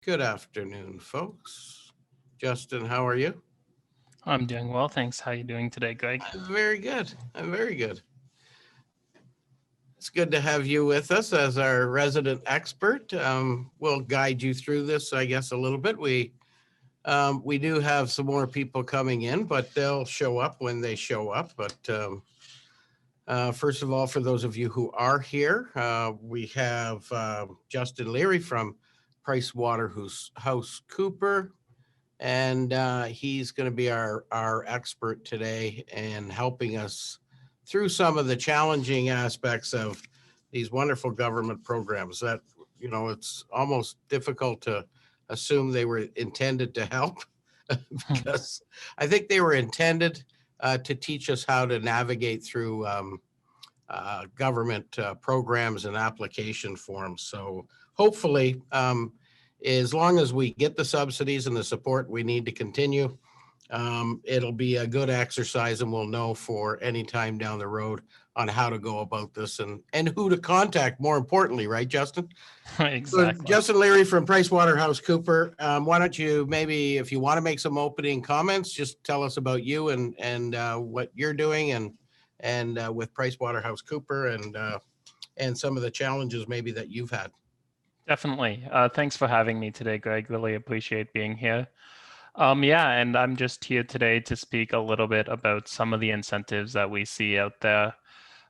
Good afternoon, folks. Justin, how are you? I'm doing well, thanks. How you doing today, Greg? I'm very good. I'm very good. It's good to have you with us as our resident expert. We'll guide you through this, I guess, a little bit. We do have some more people coming in, but they'll show up when they show up. But first of all, for those of you who are here, we have Justin Leary from Price Waterhouse Cooper, and he's going to be our expert today and helping us through some of the challenging aspects of these wonderful government programs that it's almost difficult to assume they were intended to help because I think they were intended to teach us how to navigate through government programs and application forms. So hopefully, as long as we get the subsidies and the support we need to continue, it'll be a good exercise, and we'll know for any time down the road on how to go about this and who to contact. More importantly, right, Justin? So Exactly. Justin Leary from PricewaterhouseCooper. Why don't you maybe, if you want to make some opening comments, just tell us about you and what you're doing and with PricewaterhouseCooper and some of the challenges maybe that you've had. Definitely. Thanks for having me today, Greg. Really appreciate being here. Yeah, and I'm just here today to speak a little bit about some of the incentives that we see out there.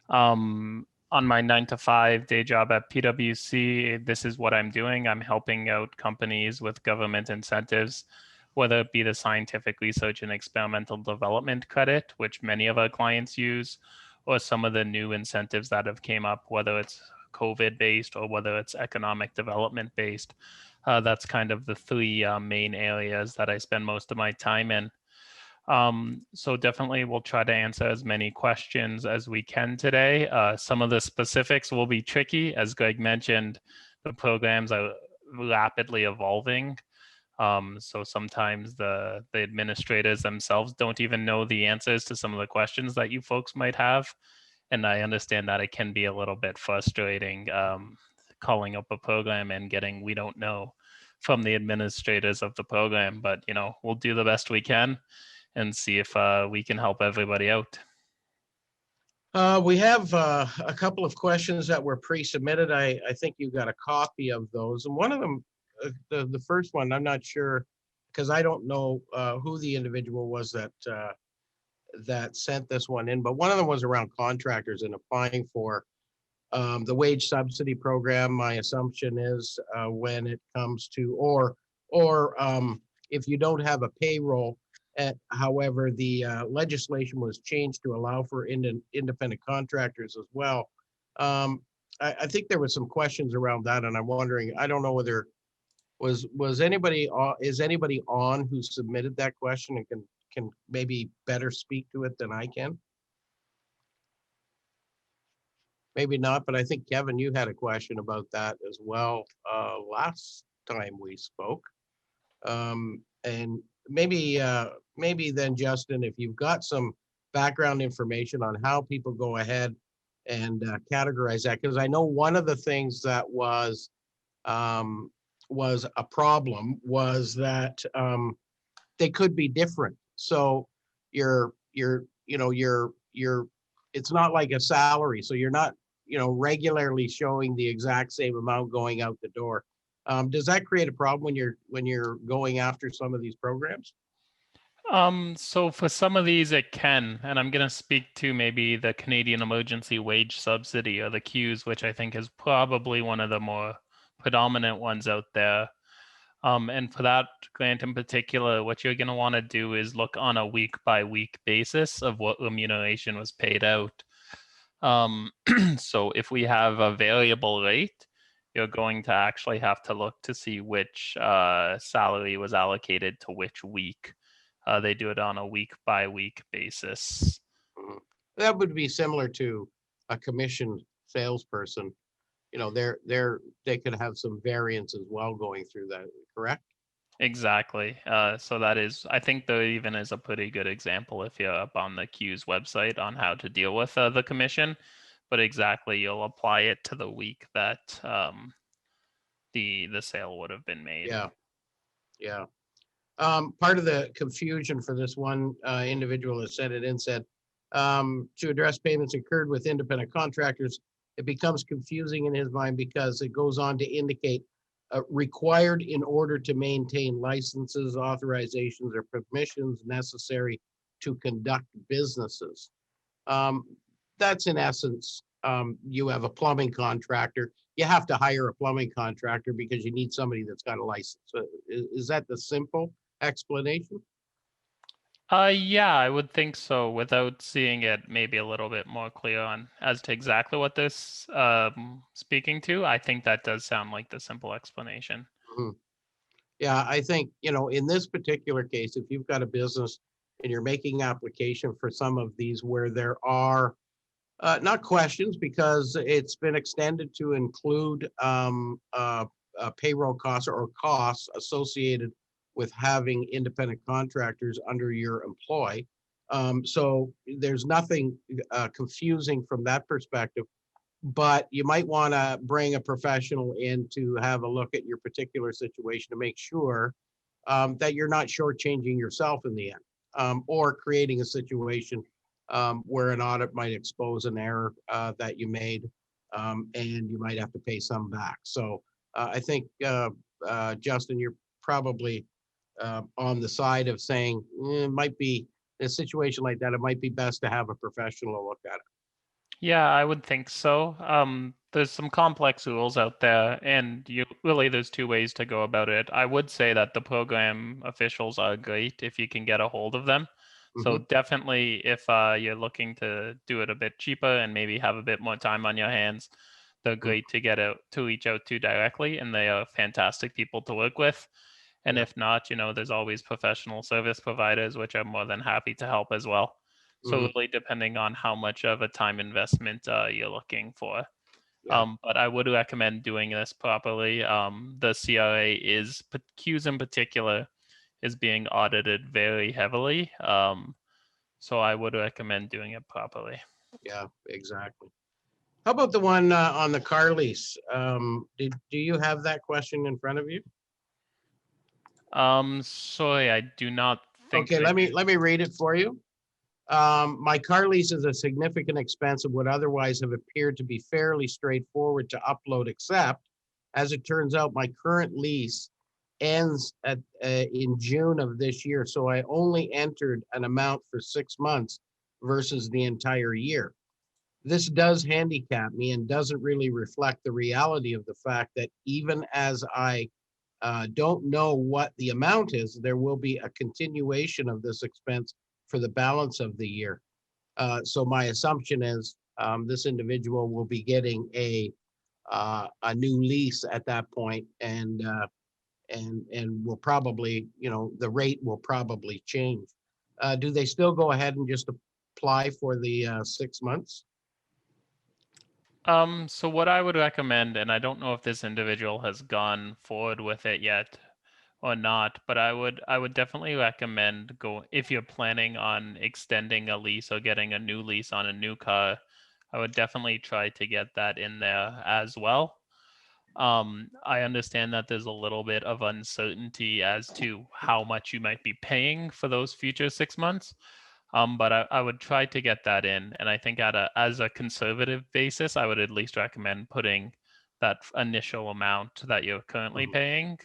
On my 9 to 5 day job at PWC, this is what I'm doing. I'm helping out companies with government incentives, whether it be the scientific research and experimental development credit, which many of our clients use, or some of the new incentives that have came up, whether it's COVID based or whether it's economic development based. That's kind of the three main areas that I spend most of my time in. So definitely we'll try to answer as many questions as we can today. Some of the specifics will be tricky. As Greg mentioned, the programs are rapidly evolving. So sometimes the administrators themselves don't even know the answers to some of the questions that you folks might have. And I understand that it can be a little bit frustrating calling up a program and getting "we don't know" from the administrators of the program. But we'll do the best we can and see if we can help everybody out. We have a couple of questions that were pre-submitted. I think you got a copy of those, and one of them, the first one, I'm not sure because I don't know who the individual was that sent this one in, but one of them was around contractors and applying for the wage subsidy program. My assumption is when it comes to or if you don't have a payroll. However, the legislation was changed to allow for independent contractors as well. Um, I think there was some questions around that, and I'm wondering. I don't know whether was anybody is anybody on who submitted that question and can maybe better speak to it than I can. Maybe not, but I think Kevin, you had a question about that as well last time we spoke. And maybe then Justin, if you've got some background information on how people go ahead and categorize that, because I know one of the things that um, was a problem was that they could be different. So you're it's not like a salary. So you're not regularly showing the exact same amount going out the door. Does that create a problem when you're going after some of these programs? So for some of these it can, and I'm going to speak to maybe the Canadian Emergency Wage Subsidy or the CEWS, which I think is probably one of the more predominant ones out there. And for that grant in particular, what you're going to want to do is look on a week by week basis of what remuneration was paid out. So if we have a variable rate, you're going to actually have to look to see which salary was allocated to which week. They do it on a week by week basis. Mhm. That would be similar to a commissioned salesperson. They could have some variance as well going through that, correct? Exactly. So that is, I think there even is a pretty good example if you're up on the CEWS website on how to deal with the commission. But exactly, you'll apply it to the week that the sale would have been made. Yeah. Yeah. Part of the confusion for this one individual that sent it in said, to address payments incurred with independent contractors, it becomes confusing in his mind because it goes on to indicate required in order to maintain licenses, authorizations, or permissions necessary to conduct businesses. Um, that's in essence, you have a plumbing contractor. You have to hire a plumbing contractor because you need somebody that's got a license. So is that the simple explanation? Yeah, I would think so. Without seeing it, maybe a little bit more clear on as to exactly what this speaking to. I think that does sound like the simple explanation. Mhm. Yeah, I think, in this particular case, if you've got a business and you're making application for some of these where there are not questions, because it's been extended to include payroll costs or costs associated with having independent contractors under your employ. So there's nothing confusing from that perspective, but you might want to bring a professional in to have a look at your particular situation to make sure that you're not shortchanging yourself in the end, or creating a situation where an audit might expose an error that you made, and you might have to pay some back. So I think, Justin, you're probably on the side of saying it might be in a situation like that, it might be best to have a professional look at it. Yeah, I would think so. There's some complex rules out there, and there's two ways to go about it. I would say that the program officials are great if you can get a hold of them. So Mhm. definitely, if you're looking to do it a bit cheaper and maybe have a bit more time on your hands, they're Mhm. great to reach out to directly, and they are fantastic people to work with. And Yeah. if not, there's always professional service providers, which are more than happy to help as well. So Mhm. really depending on how much of a time investment you're looking for. Yeah. But I would recommend doing this properly. The CRA Q's in particular is being audited very heavily. So I would recommend doing it properly. Yeah, exactly. How about the one on the car lease? Do you have that question in front of you? Sorry, I do not think Okay, I do. let me read it for you. My car lease is a significant expense of what otherwise have appeared to be fairly straightforward to upload, except, as it turns out, my current lease ends in June of this year, so I only entered an amount for 6 months versus the entire year. This does handicap me and doesn't really reflect the reality of the fact that even as I don't know what the amount is, there will be a continuation of this expense for the balance of the year. So my assumption is this individual will be getting a new lease at that point, and will probably, the rate will probably change. Do they still go ahead and just apply for the 6 months? So what I would recommend, and I don't know if this individual has gone forward with it yet or not, but I would definitely recommend go if you're planning on extending a lease or getting a new lease on a new car, I would definitely try to get that in there as well. I understand that there's a little bit of uncertainty as to how much you might be paying for those future 6 months. But I would try to get that in, and I think as a conservative basis, I would at least recommend putting that initial amount that you're currently Mhm. paying.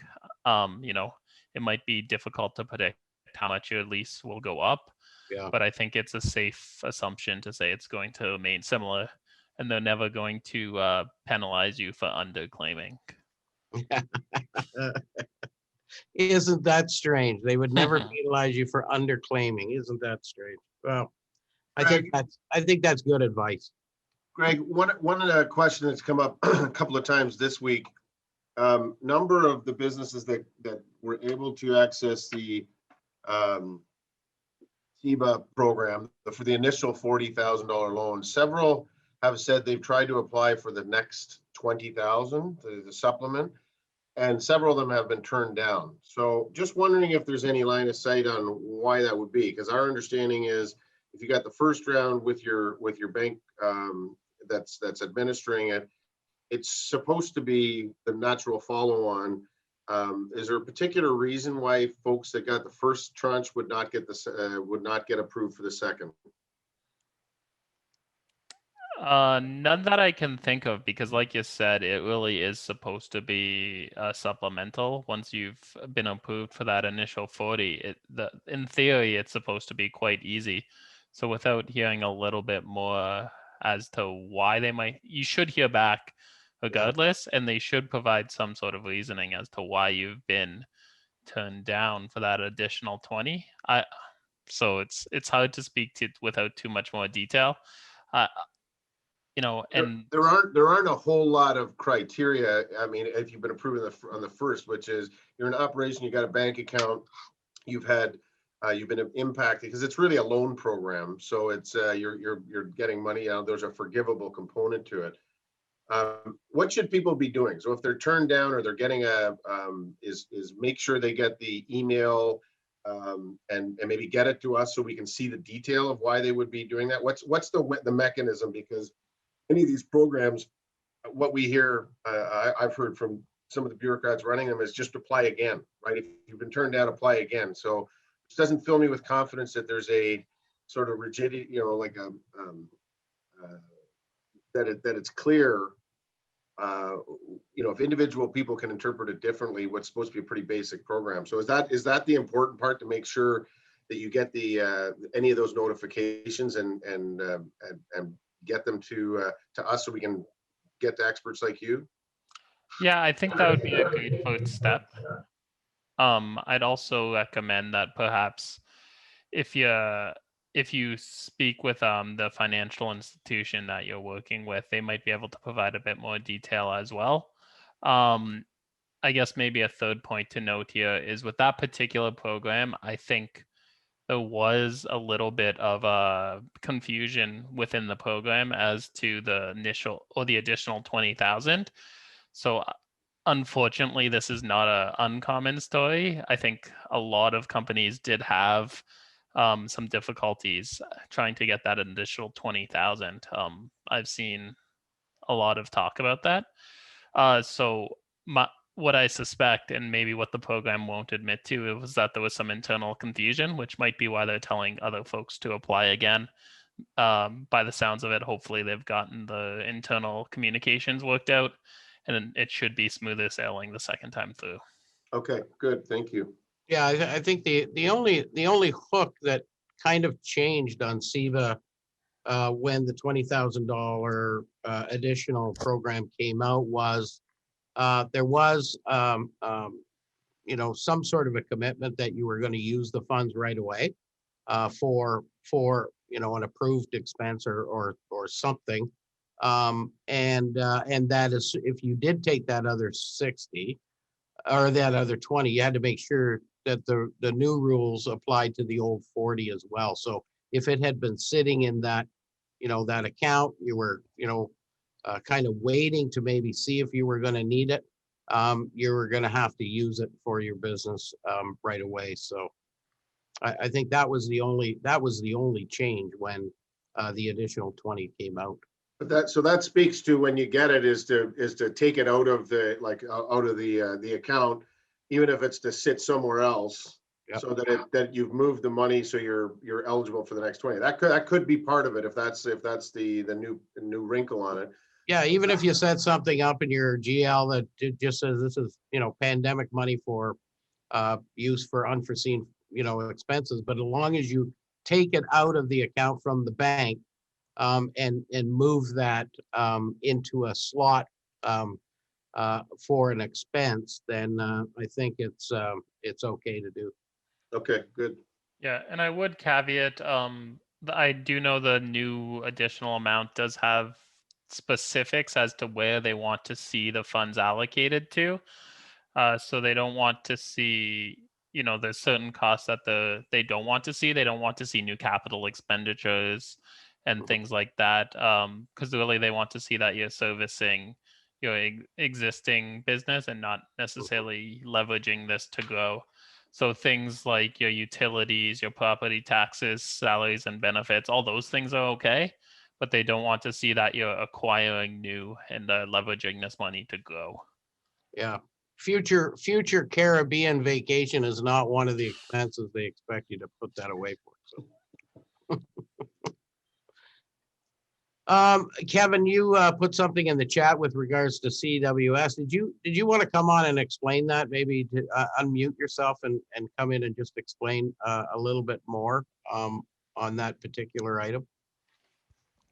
Um, you know, it might be difficult to predict how much your lease will go up, Yeah. but I think it's a safe assumption to say it's going to remain similar, and they're never going to penalize you for underclaiming. Isn't that strange? They would never penalize you for underclaiming. Isn't that strange? Well, Greg, I think that's good advice. Greg, one of the question that's come up a couple of times this week, number of the businesses that were able to access the TIBA program for the initial $40,000 loan, several have said they've tried to apply for the next 20,000, the supplement, and several of them have been turned down. So just wondering if there's any line of sight on why that would be, because our understanding is if you got the first round with your bank that's administering it, it's supposed to be the natural follow-on Is there a particular reason why folks that got the first tranche would not get approved for the second? None that I can think of, because like you said, it really is supposed to be a supplemental. Once you've been approved for that initial 40, in theory, it's supposed to be quite easy. So without hearing a little bit more as to why you should hear back regardless, and they should provide some sort of reasoning as to why you've been turned down for that additional 20. So it's hard to speak to without too much more detail. And there aren't a whole lot of criteria. I mean, if you've been approved on the first, which is you're in operation, you got a bank account, you've been impacted, because it's really a loan program. So it's you're getting money out. There's a forgivable component to it. What should people be doing? So if they're turned down or they're getting is make sure they get the email and maybe get it to us so we can see the detail of why they would be doing that. What's the mechanism? Because any of these programs, what we hear, I've heard from some of the bureaucrats running them, is just apply again, right? If you've been turned down, apply again. So it doesn't fill me with confidence that there's a sort of rigidity, like that it's clear. If individual people can interpret it differently, what's supposed to be a pretty basic program. So is that the important part, to make sure that you get the any of those notifications and get them to us so we can get to experts like you? yeah, I think that would be a great first step. I'd also recommend that perhaps if you speak with the financial institution that you're working with, they might be able to provide a bit more detail as well. I guess maybe a third point to note here is with that particular program, I think there was a little bit of a confusion within the program as to the initial or the additional 20,000. So unfortunately, this is not an uncommon story. I think a lot of companies did have some difficulties trying to get that additional 20,000. I've seen a lot of talk about that. So what I suspect, and maybe what the program won't admit to, was that there was some internal confusion, which might be why they're telling other folks to apply again. By the sounds of it, hopefully they've gotten the internal communications worked out, and it should be smoother sailing the second time through. Okay, good. Thank you. Yeah, I think the only hook that kind of changed on SEVA when the $20,000 additional program came out was there was some sort of a commitment that you were going to use the funds right away for an approved expense or something. And that is, if you did take that other 60 or that other 20, you had to make sure that the new rules applied to the old 40 as well. So if it had been sitting in that, that account, you were, kind of waiting to maybe see if you were going to need it, you were going to have to use it for your business right away. So I think that was the only change when the additional 20 came out. But that speaks to, when you get it, is to take it out of the account, even if it's to sit somewhere else. Yep. So that you've moved the money, so you're eligible for the next 20. That could be part of it, if that's the new wrinkle on it. Yeah, even if you set something up in your GL that just says this is pandemic money for use for unforeseen expenses, but as long as you take it out of the account from the bank and move that into a slot for an expense, then I think it's okay to do. Okay, good. Yeah, and I would caveat, I do know the new additional amount does have specifics as to where they want to see the funds allocated to. So they don't want to see, there's certain costs that they don't want to see. They don't want to see new capital expenditures and things like that, because really they want to see that you're servicing your existing business and not necessarily leveraging this to grow. So things like your utilities, your property taxes, salaries and benefits, all those things are okay, but they don't want to see that you're acquiring new and leveraging this money to grow. Yeah. future Caribbean vacation is not one of the expenses they expect you to put that away for. So. Kevin, you put something in the chat with regards to CWS. Did you want to come on and explain that? Maybe to, unmute yourself and come in and just explain a little bit more on that particular item.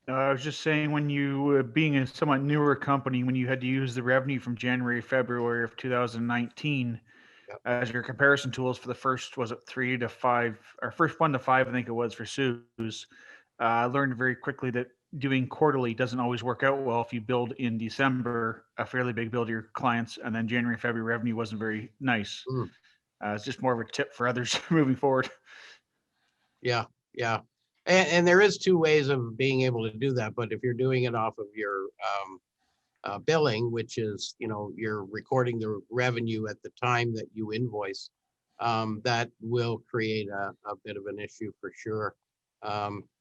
I was just saying, when you, being a somewhat newer company, when you had to use the revenue from January, February of 2019 Yep. as your comparison tools for the first, was it 3 to 5, or first 1 to 5, I think it was for Sue's. I learned very quickly that doing quarterly doesn't always work out well if you build in December, a fairly big bill to your clients, and then January, February revenue wasn't very nice. Mm. It's just more of a tip for others moving forward. Yeah, yeah. And there is 2 ways of being able to do that, but if you're doing it off of your billing, which is, you're recording the revenue at the time that you invoice, that will create a bit of an issue for sure.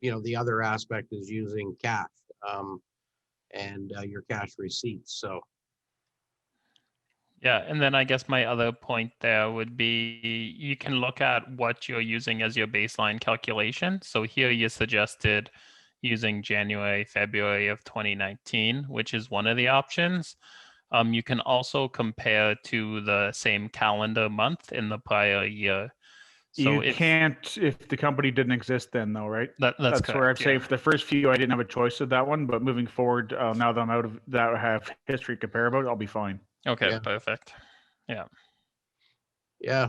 The other aspect is using cash and your cash receipts. So. Yeah, and then I guess my other point there would be you can look at what you're using as your baseline calculation. So here you suggested using January, February of 2019, which is one of the options. You can also compare to the same calendar month in the prior year. So You can't if the company didn't exist then, though, right? That's where correct, I'd say yeah. for the first few, I didn't have a choice of that one, but moving forward, now that I'm out of that, I have history to compare about, I'll be fine. Okay, Yeah. perfect. Yeah. Yeah.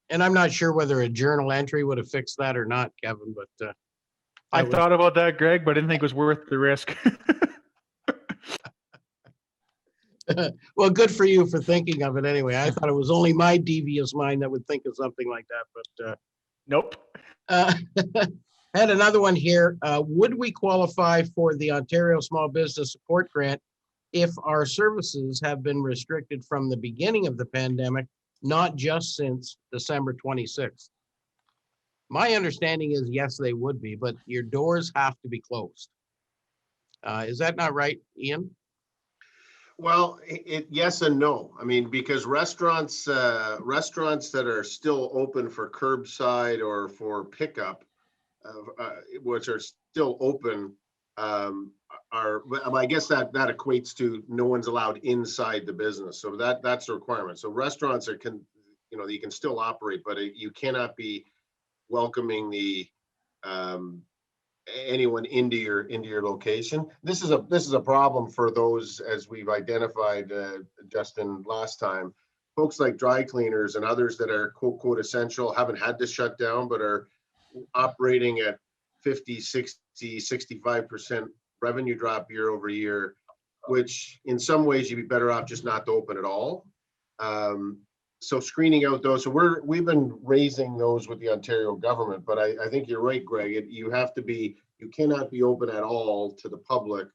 And I'm not sure whether a journal entry would have fixed that or not, Kevin, but I thought about that, Greg, but I didn't think it was worth the risk. well, good for you for thinking of it anyway. I thought it was only my devious mind that would think of something like that, but Nope. had another one here. Would we qualify for the Ontario Small Business Support Grant if our services have been restricted from the beginning of the pandemic, not just since December 26th? My understanding is yes, they would be, but your doors have to be closed. Is that not right, Ian? Well, yes and no. I mean, because restaurants that are still open for curbside or for pickup, which are still open, I guess that equates to no one's allowed inside the business. So that's a requirement. So restaurants you can still operate, but you cannot be welcoming anyone into your location. This is a problem for those, as we've identified, Justin, last time. Folks like dry cleaners and others that are quote essential haven't had to shut down, but are operating at 50, 60, 65% revenue drop year over year, which in some ways you'd be better off just not to open at all. So screening out those, so we've been raising those with the Ontario government, but I think you're right, Greg. You cannot be open at all to the public,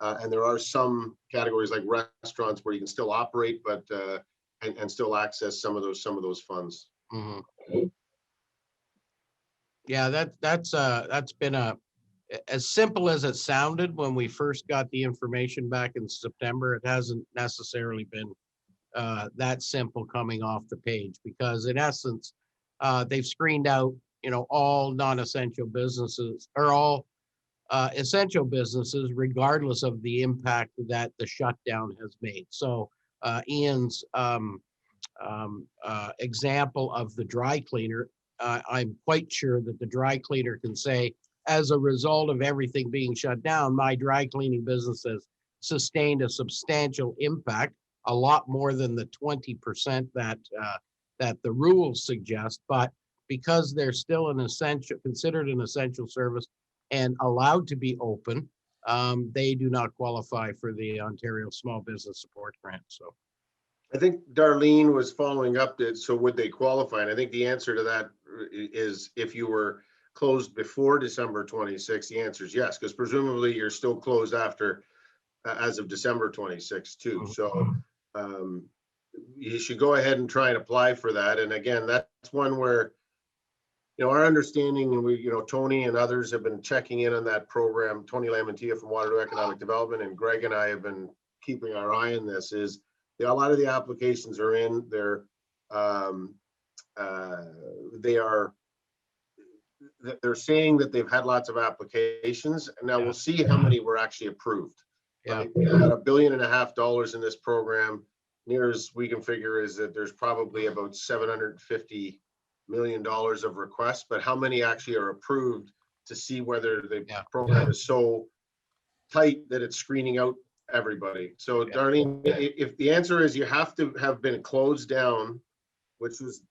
and there are some categories like restaurants where you can still operate, but and still access some of those funds. Mm-hmm. Yeah, that's been as simple as it sounded when we first got the information back in September. It hasn't necessarily been that simple coming off the page, because in essence, they've screened out, all non-essential businesses or all essential businesses, regardless of the impact that the shutdown has made. So Ian's example of the dry cleaner, I'm quite sure that the dry cleaner can say, as a result of everything being shut down, my dry cleaning business has sustained a substantial impact, a lot more than the 20% that the rules suggest. But because they're still considered an essential service and allowed to be open, they do not qualify for the Ontario Small Business Support Grant. So I think Darlene was following up that, so would they qualify? And I think the answer to that is, if you were closed before December 26th, the answer is yes, because presumably you're still closed after, as of December 26th too. So you should go ahead and try and apply for that. And again, that's one where, our understanding, and we, Tony and others have been checking in on that program. Tony Lamantia from Waterloo Economic Development, and Greg and I have been keeping our eye on this, is A lot of the applications are in. They're saying that they've had lots of applications, and now we'll see how many were actually approved. Yeah. Right? We had $1.5 billion in this program. Near as we can figure is that there's probably about $750 million of requests, but how many actually are approved to see whether the program is so tight that it's screening out everybody. So Darlene, if the answer is you have to have been closed down, this is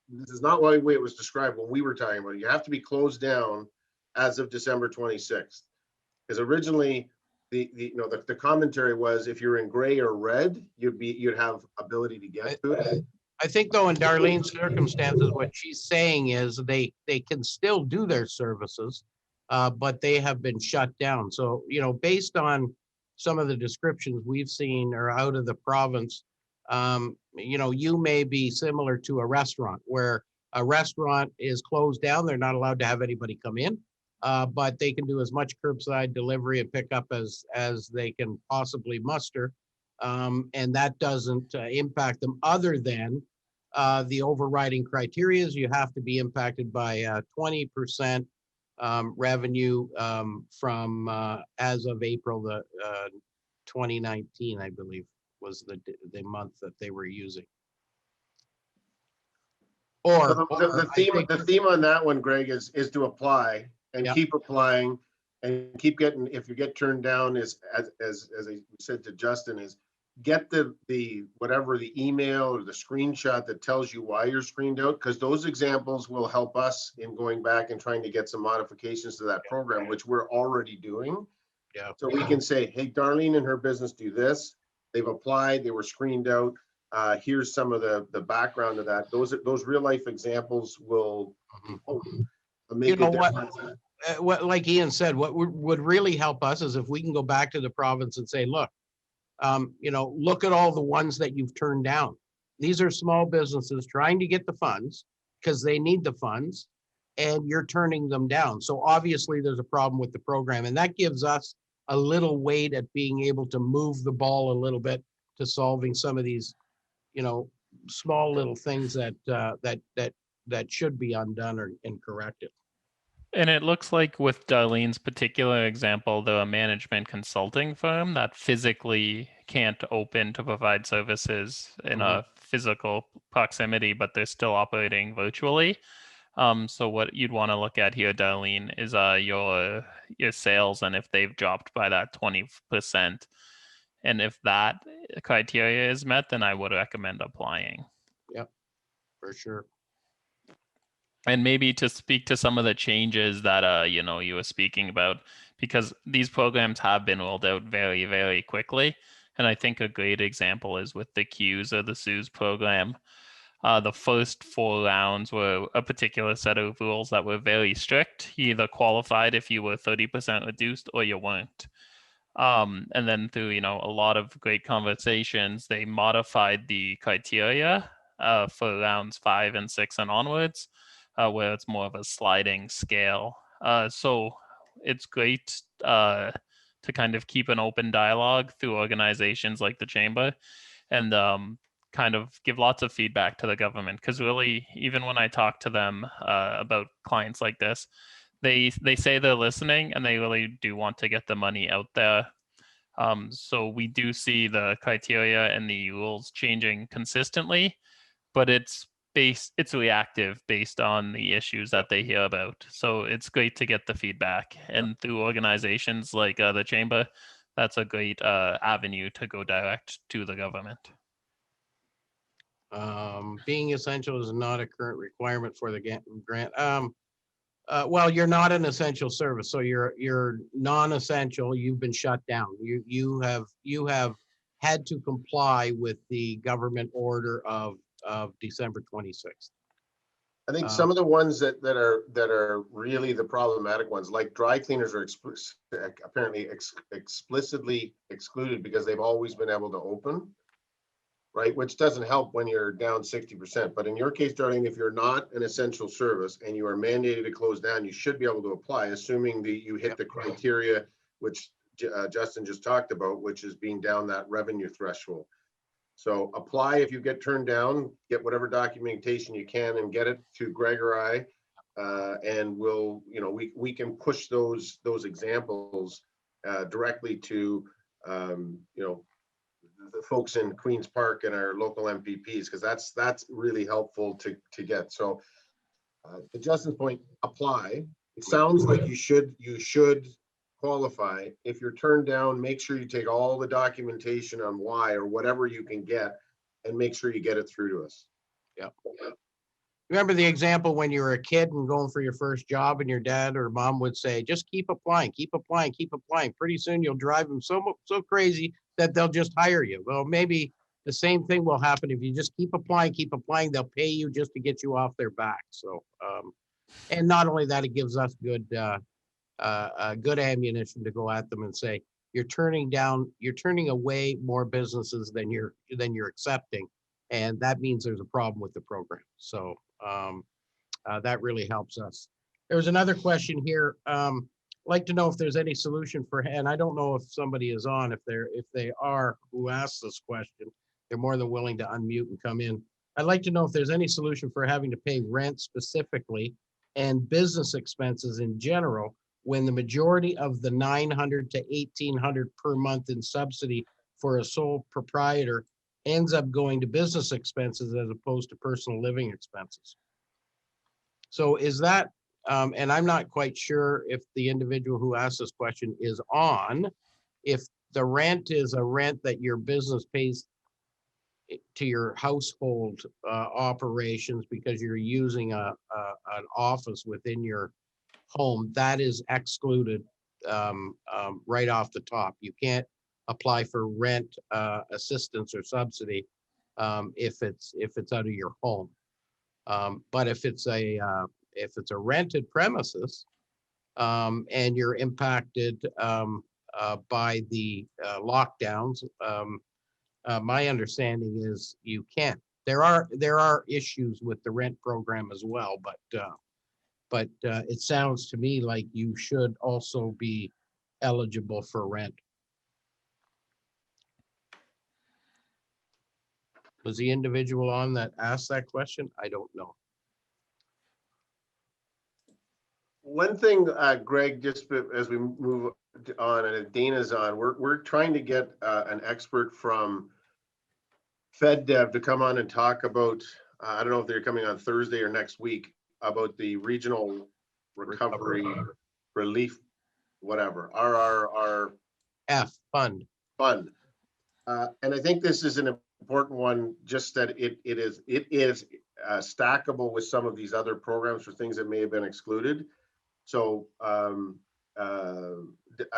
not the way it was described when we were talking about it. You have to be closed down as of December 26th. Because originally the commentary was if you're in gray or red, you'd have ability to get to it. I think though in Darlene's circumstances, what she's saying is they can still do their services, but they have been shut down. So, based on some of the descriptions we've seen or out of the province, you may be similar to a restaurant where a restaurant is closed down. They're not allowed to have anybody come in, but they can do as much curbside delivery and pickup as they can possibly muster. And that doesn't impact them other than the overriding criteria is you have to be impacted by 20% revenue from as of April 2019, I believe, was the month that they were using. Or the theme on that one, Greg, is to apply and keep applying and keep getting. If you get turned down, as I said to Justin, is get the whatever the email or the screenshot that tells you why you're screened out, because those examples will help us in going back and trying to get some modifications to that program, which we're already doing. Yeah. So we can say, hey, Darlene and her business do this. They've applied. They were screened out. Here's some of the background of that. Those real life examples will make a difference. What, like Ian said, what would really help us is if we can go back to the province and say, look, look at all the ones that you've turned down. These are small businesses trying to get the funds because they need the funds, and you're turning them down. So obviously there's a problem with the program, and that gives us a little weight at being able to move the ball a little bit to solving some of these, small little things that should be undone and corrected. And it looks like with Darlene's particular example, they're a management consulting firm that physically can't open to provide services in a physical proximity, but they're still operating virtually. So what you'd want to look at here, Darlene, is your sales and if they've dropped by that 20%. And if that criteria is met, then I would recommend applying. Yep, for sure. And maybe to speak to some of the changes that you were speaking about, because these programs have been rolled out very, very quickly. And I think a great example is with the CEWS or the CEWS program. The first 4 rounds were a particular set of rules that were very strict. You either qualified if you were 30% reduced or you weren't. And then through a lot of great conversations, they modified the criteria for rounds 5 and 6 and onwards. Where it's more of a sliding scale. So it's great to kind of keep an open dialogue through organizations like the Chamber and kind of give lots of feedback to the government. Because really, even when I talk to them about clients like this, they say they're listening and they really do want to get the money out there. So we do see the criteria and the rules changing consistently, but it's reactive based on the issues that they hear about. So it's great to get the feedback, and through organizations like the Chamber, that's a great avenue to go direct to the government. Being essential is not a current requirement for the grant. Well, you're not an essential service, so you're non-essential. You've been shut down. You have had to comply with the government order of December 26th. I think some of the ones that are really the problematic ones, like dry cleaners, are apparently explicitly excluded because they've always been able to open, right? Which doesn't help when you're down 60%. But in your case, Darlene, if you're not an essential service and you are mandated to close down, you should be able to apply, assuming that you hit the criteria, which Justin just talked about, which is being down that revenue threshold. So apply if you get turned down, get whatever documentation you can and get it to Greg or I. And we'll, we can push those examples directly to, the folks in Queen's Park and our local MPPs, because that's really helpful to get. So to Justin's point, apply. It sounds like you should qualify. If you're turned down, make sure you take all the documentation on why or whatever you can get and make sure you get it through to us. Remember the example when you were a kid and going for your first job and your dad or mom would say, just keep applying, keep applying, keep applying. Pretty soon you'll drive them so crazy that they'll just hire you. Well, maybe the same thing will happen if you just keep applying, they'll pay you just to get you off their back. So, and not only that, it gives us good ammunition to go at them and say, you're turning away more businesses than you're accepting. And that means there's a problem with the program. So that really helps us. There's another question here. Like to know if there's any solution for, and I don't know if somebody is on, if they are, who asked this question, they're more than willing to unmute and come in. I'd like to know if there's any solution for having to pay rent specifically and business expenses in general when the majority of the $900 to $1,800 per month in subsidy for a sole proprietor ends up going to business expenses as opposed to personal living expenses. So is that, and I'm not quite sure if the individual who asked this question is on, if the rent is a rent that your business pays to your household operations because you're using an office within your home, that is excluded right off the top. You can't apply for rent assistance or subsidy if it's out of your home. But if it's a rented premises and you're impacted by the lockdowns, my understanding is you can't. There are issues with the rent program as well, but it sounds to me like you should also be eligible for rent. Was the individual on that asked that question? I don't know. One thing, Greg, just as we move on and Dana's on, we're trying to get an expert from FedDev to come on and talk about, I don't know if they're coming on Thursday or next week, about the regional recovery relief, whatever, RRRF fund. And I think this is an important one, just that it is stackable with some of these other programs for things that may have been excluded. So I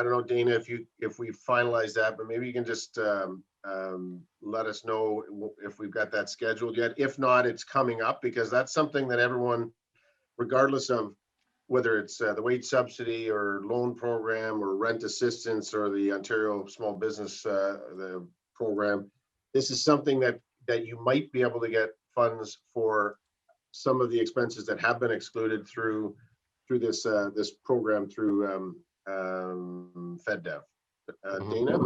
don't know, Dana, if we finalize that, but maybe you can just let us know if we've got that scheduled yet. If not, it's coming up, because that's something that everyone, regardless of whether it's the wage subsidy or loan program or rent assistance or the Ontario Small Business the program, this is something that you might be able to get funds for some of the expenses that have been excluded through this program through FedDev. Dana?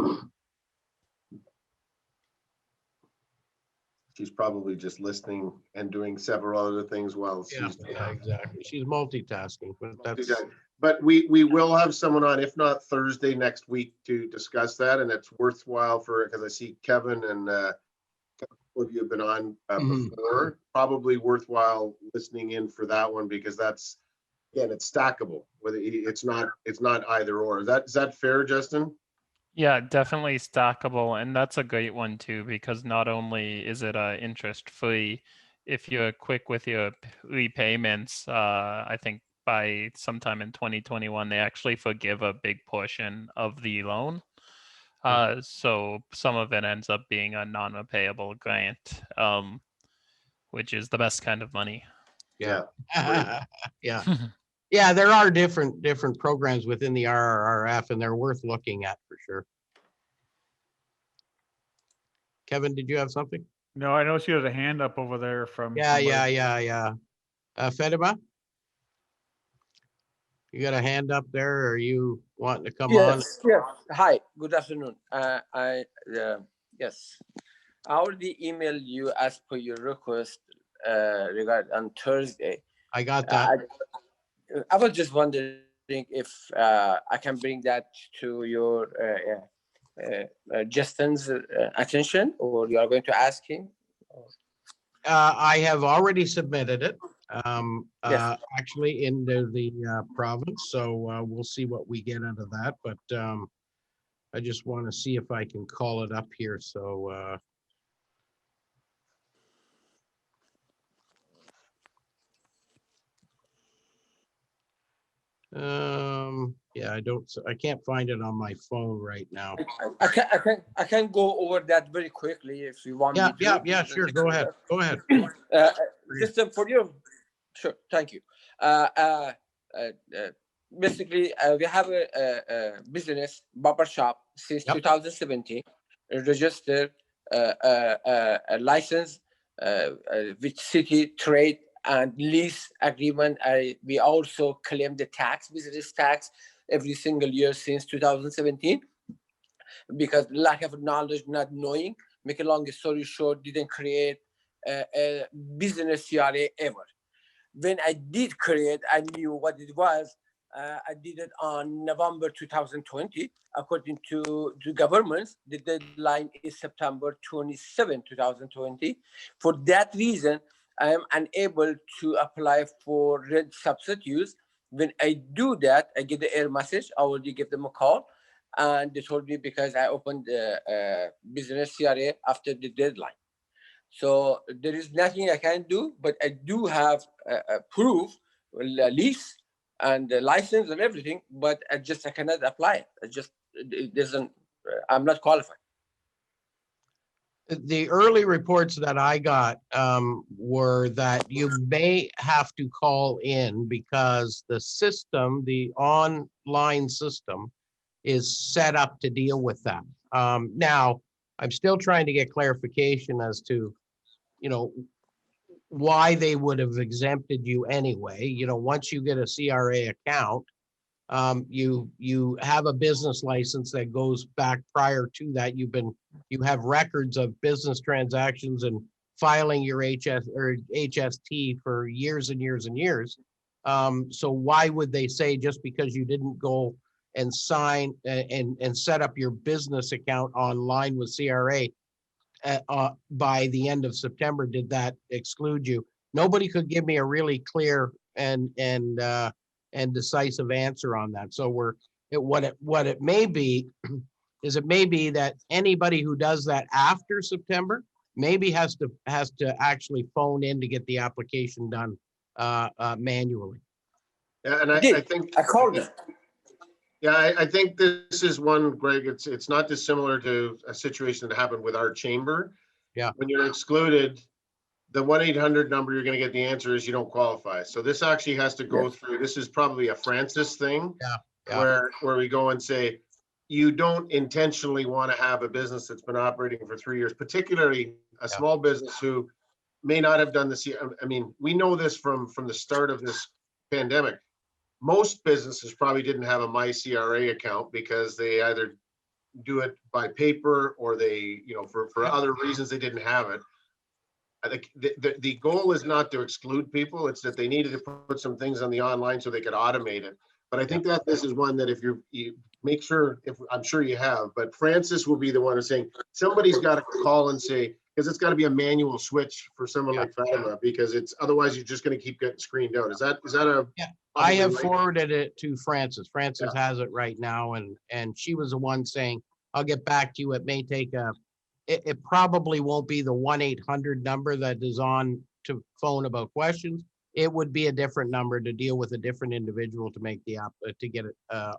She's probably just listening and doing several other things while she's. Yeah, exactly. She's multitasking, but that's. But we will have someone on, if not Thursday next week, to discuss that, and it's worthwhile because I see Kevin and a couple of you have been on before. Probably worthwhile listening in for that one, because that's, again, it's stackable. Whether it's not either or. Is that fair, Justin? Yeah, definitely stackable, and that's a great one too, because not only is it interest free, if you're quick with your repayments, I think by sometime in 2021 they actually forgive a big portion of the loan. So some of it ends up being a non-repayable grant, which is the best kind of money. Yeah. Yeah. Yeah, there are different programs within the RRRF, and they're worth looking at for sure. Kevin, did you have something? No, I know she has a hand up over there from. Yeah. Fatima? You got a hand up there, or are you wanting to come on? Yes. Hi, good afternoon. Yes. I already emailed you as per your request regard on Thursday. I got that. I was just wondering if I can bring that to your Justin's attention, or you are going to ask him. I have already submitted it, Yes. actually into the province, so we'll see what we get out of that, but I just want to see if I can call it up here, so yeah, I can't find it on my phone right now. I can go over that very quickly if you want me to. Yeah, sure, go ahead. Just for you. Sure, thank you. Basically, we have a business barber shop since 2017, registered, a license with city trade and lease agreement. We also claim the tax, business tax, every single year since 2017, because lack of knowledge, not knowing. Make a long story short, didn't create a business CRA ever. When I did create, I knew what it was. I did it on November 2020. According to the government, the deadline is September 27, 2020. For that reason, I am unable to apply for rent subsidies. When I do that, I get the error message. I already give them a call. And they told me because I opened the business CRA after the deadline. So there is nothing I can do, but I do have a proof, a lease and a license and everything, but I cannot apply it. It doesn't, I'm not qualified. The early reports that I got were that you may have to call in because the system, the online system, is set up to deal with that. Now, I'm still trying to get clarification as to, why they would have exempted you anyway. Once you get a CRA account, you have a business license that goes back prior to that. You have records of business transactions and filing your HST for years and years and years. So why would they say just because you didn't go and sign and set up your business account online with CRA by the end of September, did that exclude you? Nobody could give me a really clear and decisive answer on that. So what it may be is it may be that anybody who does that after September maybe has to actually phone in to get the application done manually. Yeah, and I think I called them. Yeah, I think this is one, Greg, it's not dissimilar to a situation that happened with our chamber. Yeah. When you're excluded, the 1-800 number, you're going to get the answer is you don't qualify. So this actually has to go through, this is probably a Francis thing. Yeah. Where we go and say, you don't intentionally want to have a business that's been operating for 3 years, particularly a small business who may not have done this. I mean, we know this from the start of this pandemic. Most businesses probably didn't have a MyCRA account because they either do it by paper or they, for other reasons, they didn't have it. I think the goal is not to exclude people. It's that they needed to put some things on the online so they could automate it. But I think that this is one that if you make sure, if I'm sure you have, but Francis will be the one who's saying somebody's got to call and say, because it's got to be a manual switch for someone like Fatima, because it's otherwise you're just going to keep getting screened out. Is that a? Yeah, I have forwarded it to Francis. Francis has it right now, and she was the one saying, "I'll get back to you." It may take it probably won't be the 1-800 number that is on to phone about questions. It would be a different number to deal with a different individual to make the app to get it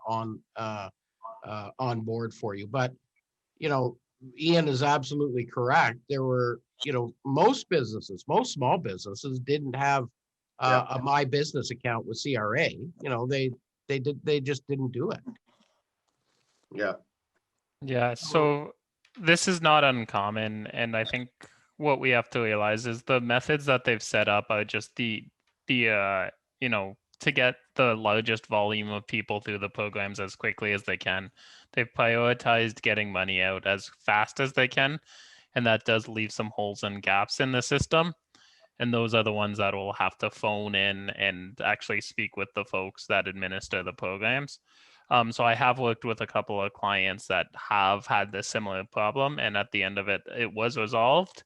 on board for you. But Ian is absolutely correct. There were most small businesses didn't have a My Business account with CRA. They just didn't do it. Yeah, so this is not uncommon, and I think what we have to realize is the methods that they've set up are just the to get the largest volume of people through the programs as quickly as they can. They've prioritized getting money out as fast as they can. and that does leave some holes and gaps in the system. And those are the ones that will have to phone in and actually speak with the folks that administer the programs. So I have worked with a couple of clients that have had this similar problem, and at the end of it, it was resolved.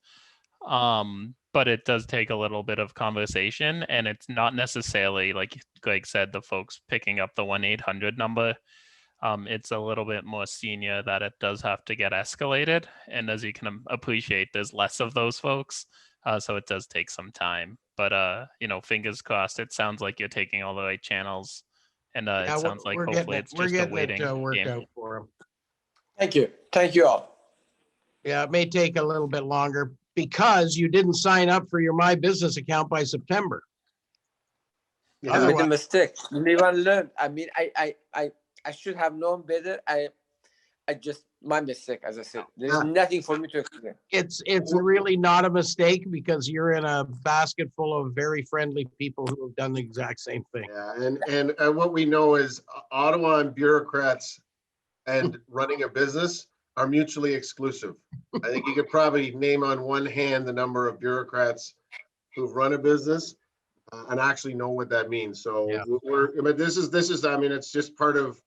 But it does take a little bit of conversation, and it's not necessarily, like Greg said, the folks picking up the 1-800 number. It's a little bit more senior that it does have to get escalated. And as you can appreciate, there's less of those folks. So it does take some time. But, you know, fingers crossed, it sounds like you're taking all the right channels. And Yeah, it sounds like we're hopefully getting it's just a waiting worked game. out for them. Thank you. Thank you all. Yeah, it may take a little bit longer because you didn't sign up for your My Business account by September. Yeah. I made a Otherwise- mistake. Live and learn. I mean, I should have known better. I just, my mistake, as I said. There's Yeah. nothing for me to explain. It's really not a mistake because you're in a basket full of very friendly people who have done the exact same thing. Yeah, and what we know is Ottawa and bureaucrats and running a business are mutually exclusive. I think you could probably name on one hand the number of bureaucrats who've run a business and actually know what that means. So Yeah. but this is, I mean, it's just part of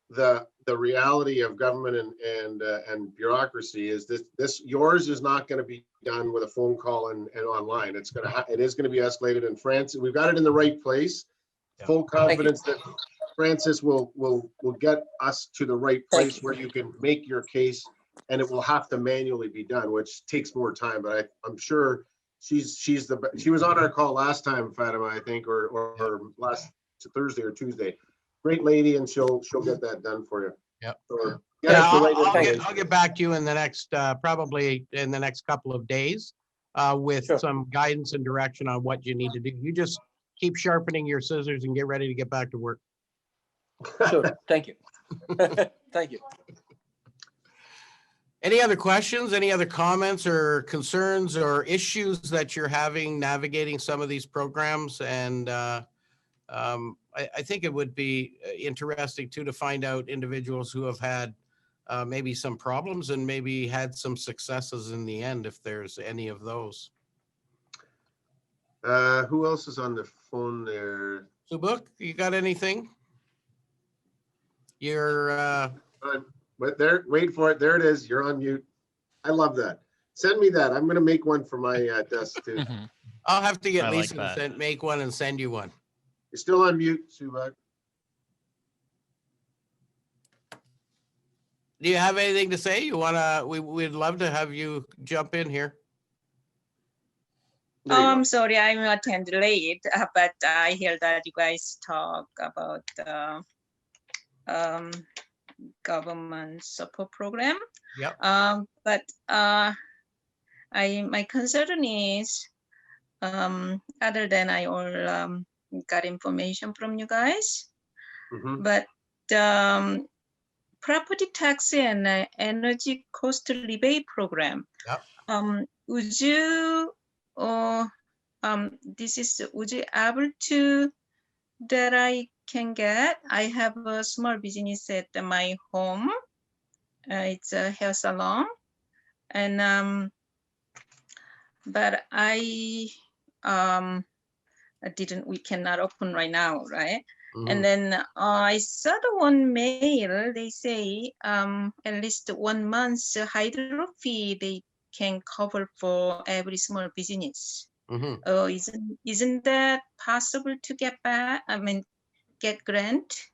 the reality of government and bureaucracy is this yours is not going to be done with a phone call and online. It is going to be escalated in France. We've got it in the right place. Yeah. Full confidence that Francis will get us to the right Thank place where you can make your case, and it will have to manually be done, which takes more time. But I'm sure she was on our call last time, Fatima, I think, or last Thursday or Tuesday. Great lady, and she'll get that done for you. Yep. So Yeah, get us the right information. I'll get back to you in the next, probably in the next couple of days with Sure. some guidance and direction on what you need to do. You just keep sharpening your scissors and get ready to get back to work. Sure. Thank you. Thank you. Any other questions, any other comments or concerns or issues that you're having navigating some of these programs? And I think it would be interesting too to find out individuals who have had maybe some problems and maybe had some successes in the end, if there's any of those. Who else is on the phone there? Subuk, you got anything? You're But there, wait for it. There it is. You're on mute. I love that. Send me that. I'm going to make one for my desk too. Mhm. I'll have to get I like Lisa to that. make one and send you one. You're still on mute, Subak. Do you have anything to say? We'd love to have you jump in here. There you go. I'm sorry, I'm attend late, but I hear that you guys talk about the government support program. Yep. But my concern is, other than I all got information from you guys, Mhm. but property tax and energy cost rebate program. Yep. Would you would you able to that I can get? I have a small business at my home. It's a hair salon, and but we cannot open right now, right? Mhm. And then I saw the one mail, they say at least 1 month's hydro fee they can cover for every small business. Mhm. Oh, isn't that possible to get back? I mean, get grant?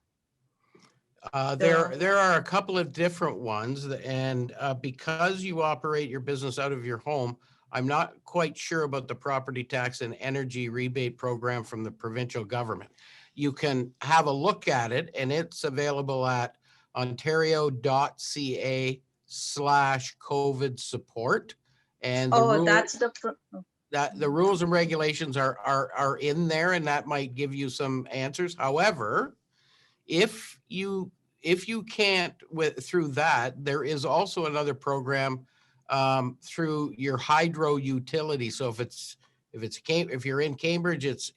There are a couple of different ones, and because you operate your business out of your home, I'm not quite sure about the property tax and energy rebate program from the provincial government. You can have a look at it, and it's available at ontario.ca/COVID support. And That's the the rules and regulations are in there, and that might give you some answers. However, if you can't through that, there is also another program through your hydro utility. So if you're in Cambridge, it's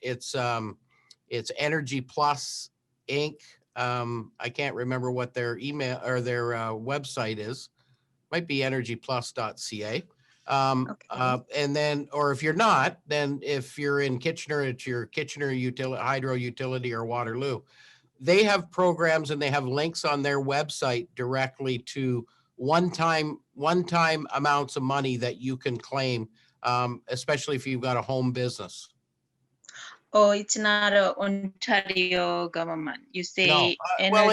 Energy Plus Inc. I can't remember what their email or their website is. Might be energyplus.ca. Okay. And then, or if you're not, then if you're in Kitchener, it's your Kitchener Hydro Utility or Waterloo. They have programs and they have links on their website directly to one-time amounts of money that you can claim, especially if you've got a home business. Oh, it's not a Ontario government. You say No, energy. well,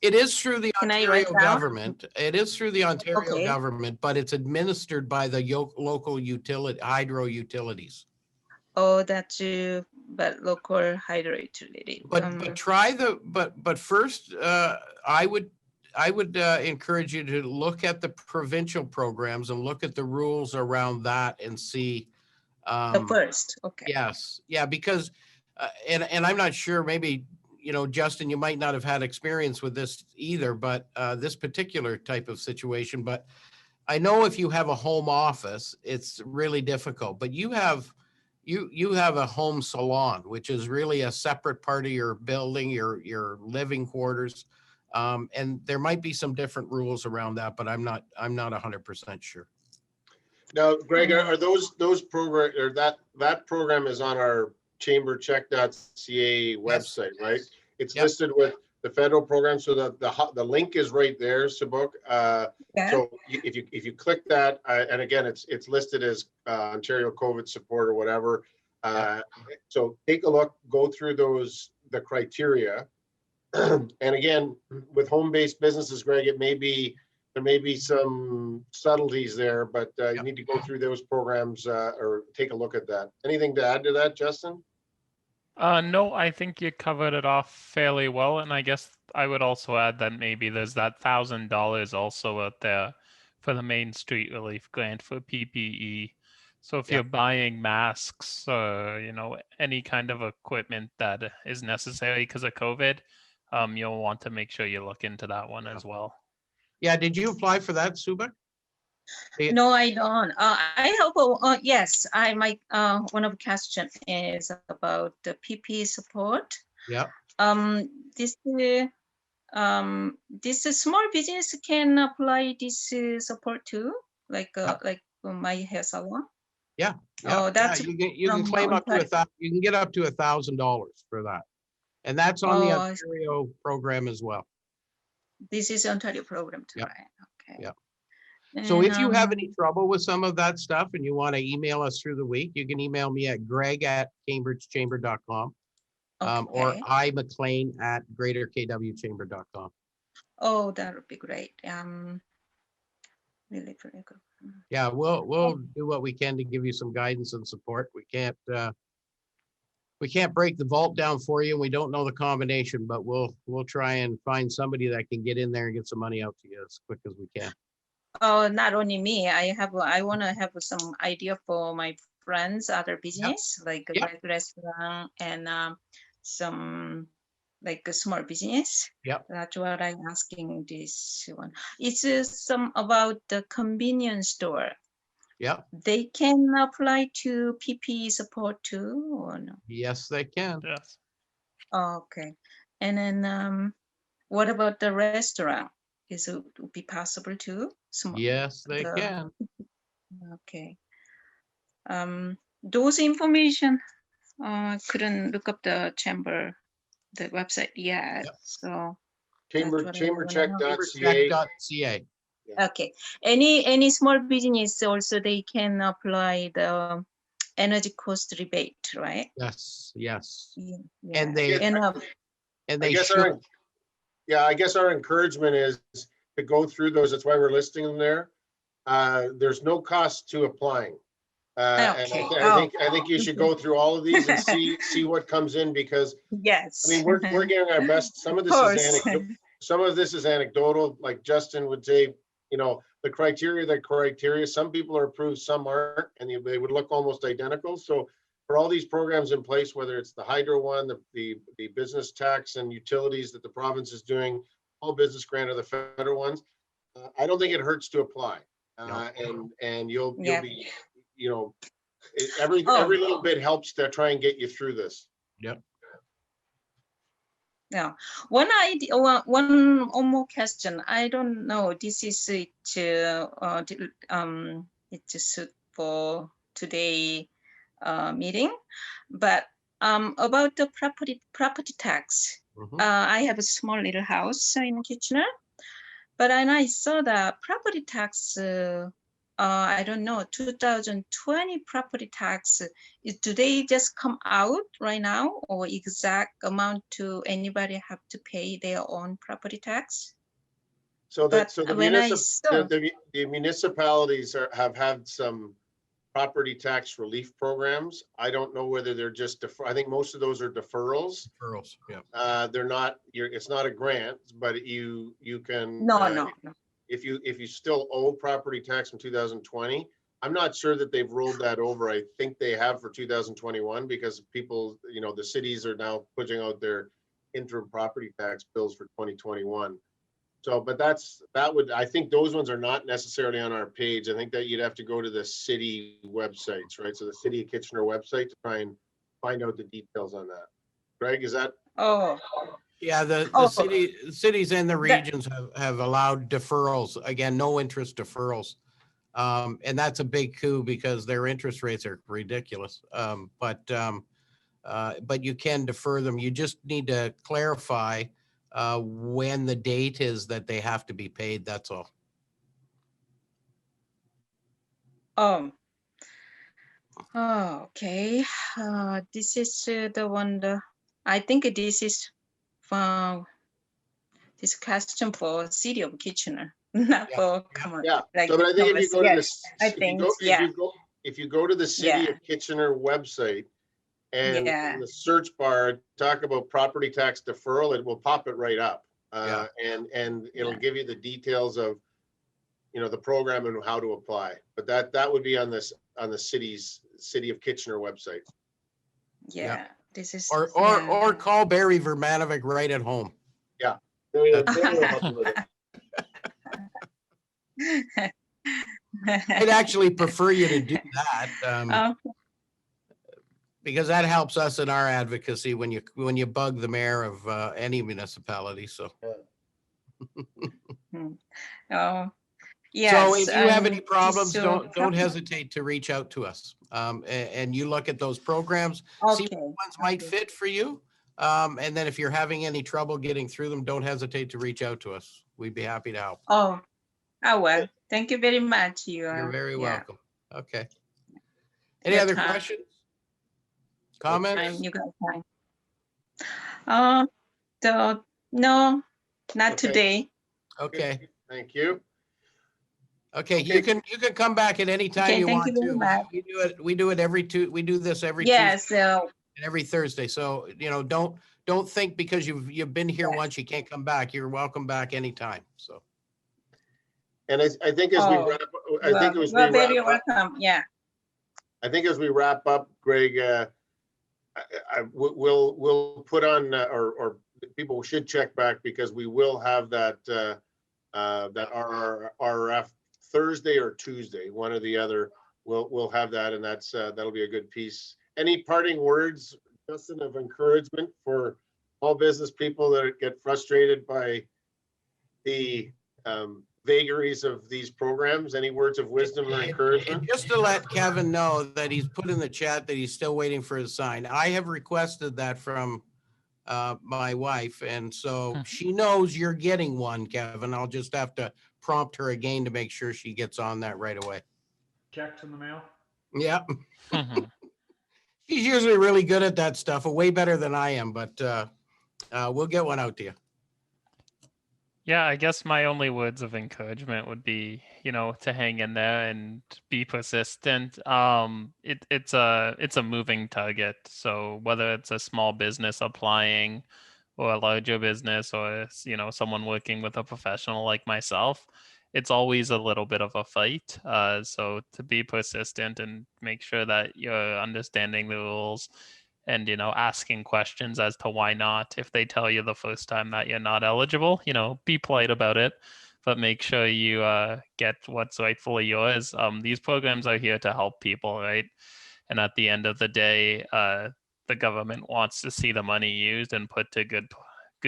it is through the Can I write Ontario down? government. It is through the Ontario Okay. government, but it's administered by the local hydro utilities. Oh, that's but local hydro utility. But try but first, I would encourage you to look at the provincial programs and look at the rules around that and see. The first, okay. Yes, yeah, because and I'm not sure, maybe, Justin, you might not have had experience with this either, but this particular type of situation. But I know if you have a home office, it's really difficult. But you have a home salon, which is really a separate part of your building, your living quarters. And there might be some different rules around that, but I'm not 100% sure. Now, Greg, are those program, or that program is on our chambercheck.ca website, right? It's Yep. listed with the federal program, so that the link is right there, Subuk. Yeah. So if you click that, and again, it's listed as Ontario COVID support or whatever. So take a look, go through the criteria. And again, with home-based businesses, Greg, there may be some subtleties there, but you need to go through those programs or take a look at that. Anything to add to that, Justin? No, I think you covered it off fairly well. And I guess I would also add that maybe there's that $1,000 also out there for the Main Street Relief Grant for PPE. So if you're buying masks or, any kind of equipment that is necessary because of COVID, you'll want to make sure you look into that one as well. Yeah, did you apply for that, Subak? No, I don't. I hope. Yes, I might. One of the question is about the PP support. Yeah. This small business can apply this support too, like my hair salon. Yeah. Oh, that's you can claim up to you can get up to $1,000 for that, and that's on the Ontario program as well. This is Ontario program too, Yep. right? Okay. Yeah. So And, if you have any trouble with some of that stuff and you want to email us through the week, you can email me at greg@cambridgechamber.com or imclean@greaterkwchamber.com. Oh, that would be great. Really pretty good. Yeah, we'll do what we can to give you some guidance and support. We can't break the vault down for you. We don't know the combination, but we'll try and find somebody that can get in there and get some money out to you as quick as we can. Oh, not only me. I want to have some idea for my friends, other business like a restaurant and some like a small business. Yep. That's what I'm asking this one. It's some about the convenience store. Yep. They can apply to PPE support too, or no? Yes, they can. Yes. Oh, okay. And then what about the restaurant? Is it would be possible too? Yes, they can. Okay. Those information couldn't look up the chamber, the website yet. Yep. So chambercheck.ca. Okay. Any small business also they can apply the energy cost rebate, right? Yes. Yes. Yeah. And they should. I guess our encouragement is to go through those. That's why we're listing them there. There's no cost to applying. And I think you should go through all of these and see what comes in, because yes, I mean we're giving our best. Some of this is anecdotal. Like Justin would say, the criteria. Some people are approved, some aren't, and they would look almost identical. So for all these programs in place, whether it's the hydro one, the business tax and utilities that the province is doing, all business grant or the federal ones, I don't think it hurts to apply. And you'll be, every little bit helps to try and get you through this. Yep. Yeah. One more question. I don't know. This is it's a suit for today meeting. But about the property tax, Mhm. I have a small little house in Kitchener, but and I saw the property tax. I don't know, 2020 property tax. Do they just come out right now, or exact amount to anybody have to pay their own property tax? So But the when I saw, the municipalities have had some property tax relief programs. I don't know whether they're just I think most of those are deferrals. Referrals, yeah. They're not, it's not a grant, but you can, no. if you still owe property tax from 2020, I'm not sure that they've rolled that over. I think they have for 2021 because people, the cities are now putting out their interim property tax bills for 2021. So, but I think those ones are not necessarily on our page. I think that you'd have to go to the city websites, right? So the City of Kitchener website to try and find out the details on that. Greg, is that? Oh, Yeah, the Oh, cities and the that- regions have allowed deferrals, again, no interest deferrals. And that's a big coup because their interest rates are ridiculous. But you can defer them. You just need to clarify when the date is that they have to be paid, that's all. Okay. This is the one. I think this is this question for City of Kitchener, not Yeah, for yeah, common. Yeah. Like So, but I think if you go to yes, the, I if you think, go, yeah. if you go to the City Yeah. of Kitchener website and Yeah. in the search bar, talk about property tax deferral, it will pop it right up. Yeah. And it'll Yeah. give you the details of, the program and how to apply. But that would be on the City of Kitchener website. Yeah. This is Or call Barry Vermanovic right at home. Yeah. I'd actually prefer you to do that. Because that helps us in our advocacy when you bug the mayor of any municipality. So, yes. so if you have any and problems, this, don't hesitate to reach out to us. And you look at those programs, see Okay. what ones might fit for you. And then if you're having any trouble getting through them, don't hesitate to reach out to us. We'd be happy to help. Oh, well. Thank you very much. You're very yeah. welcome. Okay. Any Your other time. questions? Comments? You got time. No, not Okay. today. Okay. Thank you. Okay, Okay. you can come back at any time Okay, you thank want you very to. much. We do it we do this every Yes. Tuesday and every Thursday. So, don't think because you've been here Yeah. once, you can't come back. You're welcome back anytime. So, And I think as we Oh, wrap, I think as we You're very wrap up, welcome. Yeah. I think as we wrap up, Greg, we'll put on or people should check back because we will have that RRF Thursday or Tuesday, one or the other. We'll have that, and that'll be a good piece. Any parting words, Justin, of encouragement for all business people that get frustrated by the vagaries of these programs? Any words of wisdom or encouragement? and just to let Kevin know that he's put in the chat that he's still waiting for his sign. I have requested that from my wife, and so she knows you're getting one, Kevin. I'll just have to prompt her again to make sure she gets on that right away. Checks in the mail. Yeah. She's usually really good at that stuff, way better than I am, but we'll get one out to you. Yeah, I guess my only words of encouragement would be, to hang in there and be persistent. It's a moving target. So whether it's a small business applying or a larger business or, someone working with a professional like myself, it's always a little bit of a fight. So to be persistent and make sure that you're understanding the rules and asking questions as to why not. If they tell you the first time that you're not eligible, be polite about it, but make sure you get what's rightfully yours. These programs are here to help people, right? And at the end of the day, the government wants to see the money used and put to good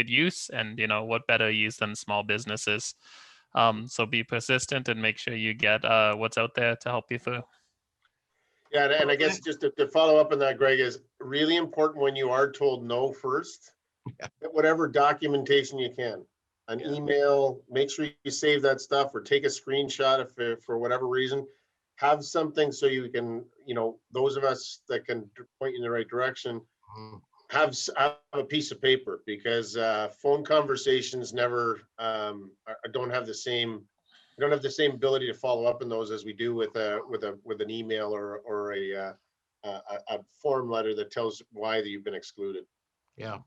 use. And what better use than small businesses? So be persistent and make sure you get what's out there to help you through. Yeah, and I guess just to follow up on that, Greg, is really important when you are told no first, get whatever documentation you can, an email, make sure you save that stuff or take a screenshot if for whatever reason, have something so you can, those of us that can point you in the right direction, have a piece of paper, because phone conversations never don't have the same. We don't have the same ability to follow up in those as we do with an email or a form letter that tells why that you've been excluded. Yeah.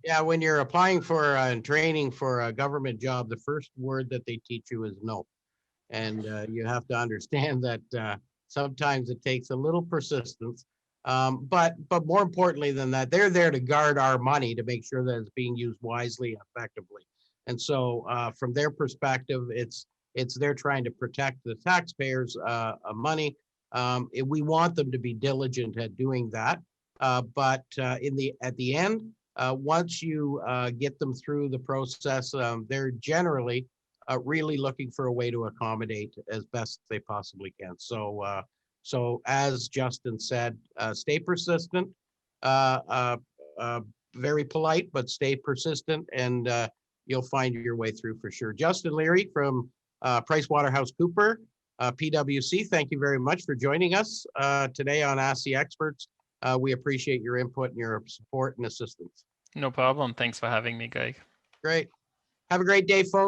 Yeah. When you're applying for and training for a government job, the first word that they teach you is no. And you have to understand that sometimes it takes a little persistence. But more importantly than that, they're there to guard our money to make sure that it's being used wisely and effectively. And so from their perspective, they're trying to protect the taxpayers' money. We want them to be diligent at doing that. But at the end, once you get them through the process, they're generally really looking for a way to accommodate as best they possibly can. So as Justin said, stay persistent, very polite, but stay persistent, and you'll find your way through for sure. Justin Leary from PricewaterhouseCoopers, PWC, thank you very much for joining us today on Ask the Experts. We appreciate your input and your support and assistance. No problem. Thanks for having me, Greg. Great. Have a great day, folks.